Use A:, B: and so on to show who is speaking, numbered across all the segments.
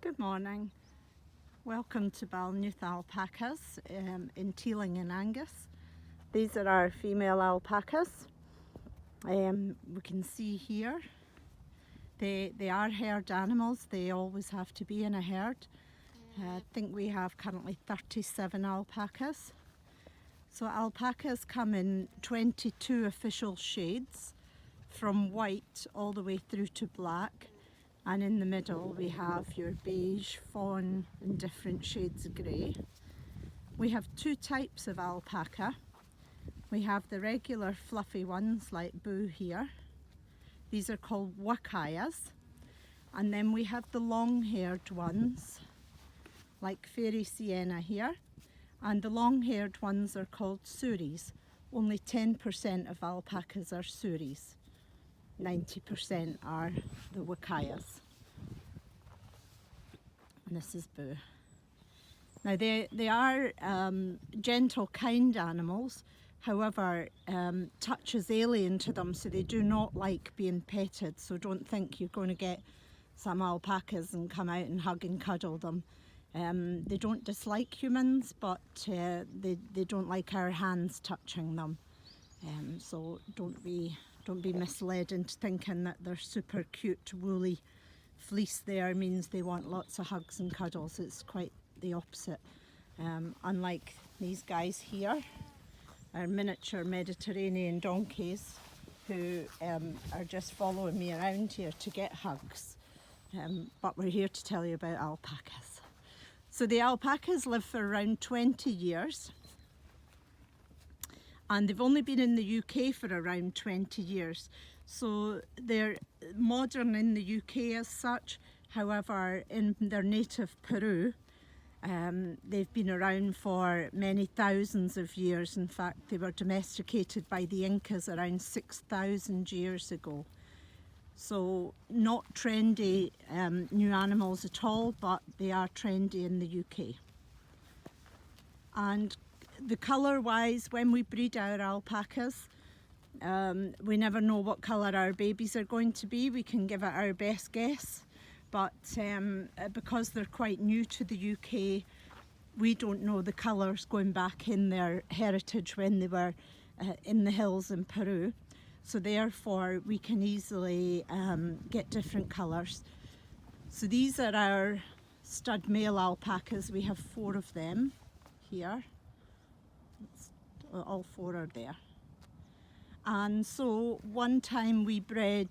A: Good morning. Welcome to Balnuith Alpacas in Chile and Angus. These are our female alpacas. We can see here they are herd animals. They always have to be in a herd. I think we have currently 37 alpacas. So alpacas come in 22 official shades, from white all the way through to black. And in the middle we have your beige, fawn and different shades of grey. We have two types of alpaca. We have the regular fluffy ones like Boo here. These are called wakayas. And then we have the long-haired ones like Fairy Sienna here. And the long-haired ones are called Suris. Only 10% of alpacas are Suris. 90% are the wakayas. And this is Boo. Now they are gentle, kind animals. However, touch is alien to them, so they do not like being petted. So don't think you're going to get some alpacas and come out and hug and cuddle them. They don't dislike humans, but they don't like our hands touching them. So don't be misled into thinking that they're super cute woolly fleece there means they want lots of hugs and cuddles. It's quite the opposite. Unlike these guys here, our miniature Mediterranean donkeys who are just following me around here to get hugs. But we're here to tell you about alpacas. So the alpacas live for around 20 years. And they've only been in the UK for around 20 years. So they're modern in the UK as such. However, in their native Peru, they've been around for many thousands of years. In fact, they were domesticated by the Incas around 6,000 years ago. So not trendy new animals at all, but they are trendy in the UK. And the colour wise, when we breed our alpacas, we never know what colour our babies are going to be. We can give it our best guess, but because they're quite new to the UK, we don't know the colours going back in their heritage when they were in the hills in Peru. So therefore we can easily get different colours. So these are our stud male alpacas. We have 4 of them here. All 4 are there. And so one time we bred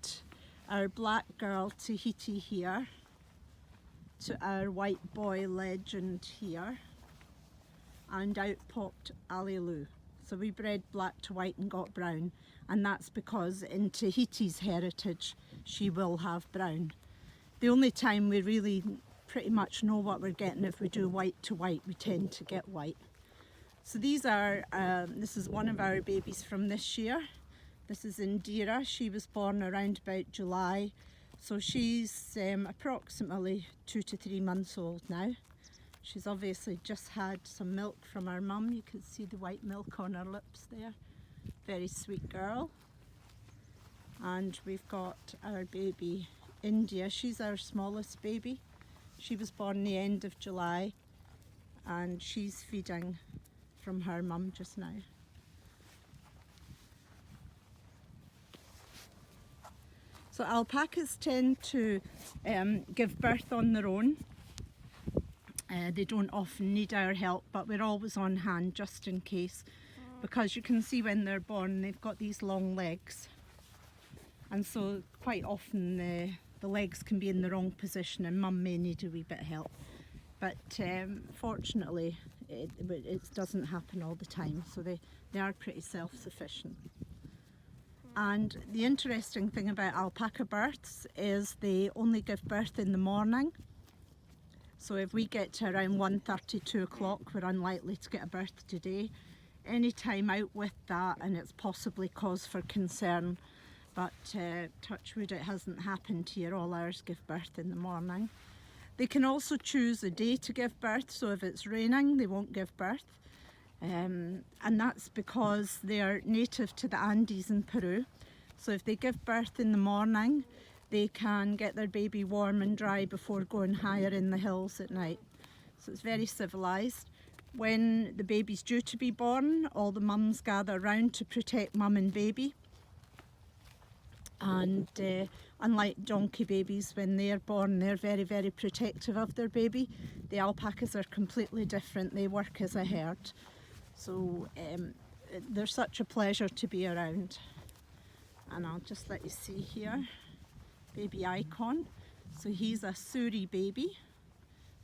A: our black girl Tahiti here to our white boy Legend here, and out popped Alilu. So we bred black to white and got brown, and that's because in Tahiti's heritage she will have brown. The only time we really pretty much know what we're getting, if we do white to white, we tend to get white. So these are, this is one of our babies from this year. This is Indira. She was born around about July. So she's approximately 2 to 3 months old now. She's obviously just had some milk from her mum. You can see the white milk on her lips there. Very sweet girl. And we've got our baby India. She's our smallest baby. She was born the end of July, and she's feeding from her mum just now. So alpacas tend to give birth on their own. They don't often need our help, but we're always on hand just in case, because you can see when they're born they've got these long legs, and so quite often the legs can be in the wrong position and mum may need a wee bit of help. But fortunately it doesn't happen all the time, so they are pretty self-sufficient. And the interesting thing about alpaca births is they only give birth in the morning. So if we get to around 1:30, 2 o'clock, we're unlikely to get a birth today. Any time out with that and it's possibly cause for concern, but touch wood, it hasn't happened here. All ours give birth in the morning. They can also choose a day to give birth, so if it's raining they won't give birth. And that's because they're native to the Andes in Peru. So if they give birth in the morning, they can get their baby warm and dry before going higher in the hills at night. So it's very civilised. When the baby's due to be born, all the mums gather round to protect mum and baby. And unlike donkey babies, when they're born, they're very, very protective of their baby. The alpacas are completely different. They work as a herd. So they're such a pleasure to be around. And I'll just let you see here, baby Icon. So he's a Suri baby,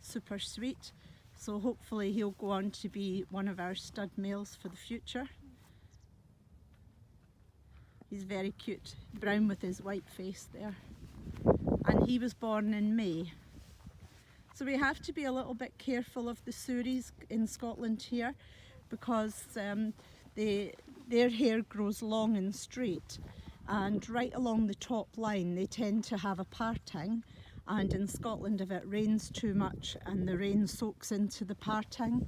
A: super sweet. So hopefully he'll go on to be one of our stud males for the future. He's very cute, brown with his white face there. And he was born in May. So we have to be a little bit careful of the Suris in Scotland here, because their hair grows long and straight, and right along the top line they tend to have a parting, and in Scotland if it rains too much and the rain soaks into the parting,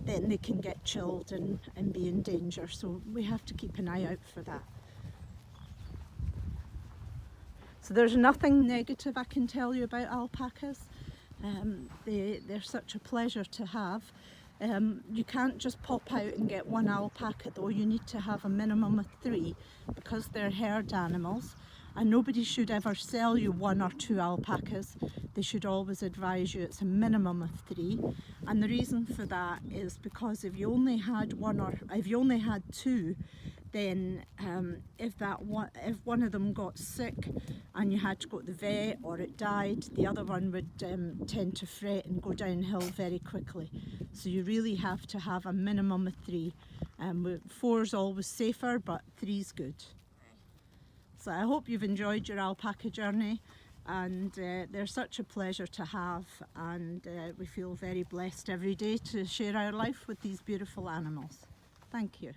A: then they can get chilled and be in danger, so we have to keep an eye out for that. So there's nothing negative I can tell you about alpacas. They're such a pleasure to have. You can't just pop out and get one alpaca though, you need to have a minimum of 3 because they're herd animals, and nobody should ever sell you 1 or 2 alpacas. They should always advise you it's a minimum of 3, and the reason for that is because if you only had 2, then if one of them got sick and you had to go to the vet or it died, the other one would tend to fret and go downhill very quickly. So you really have to have a minimum of 3. 4 is always safer, but 3 is good. So I hope you've enjoyed your alpaca journey, and they're such a pleasure to have, and we feel very blessed every day to share our life with these beautiful animals. Thank you.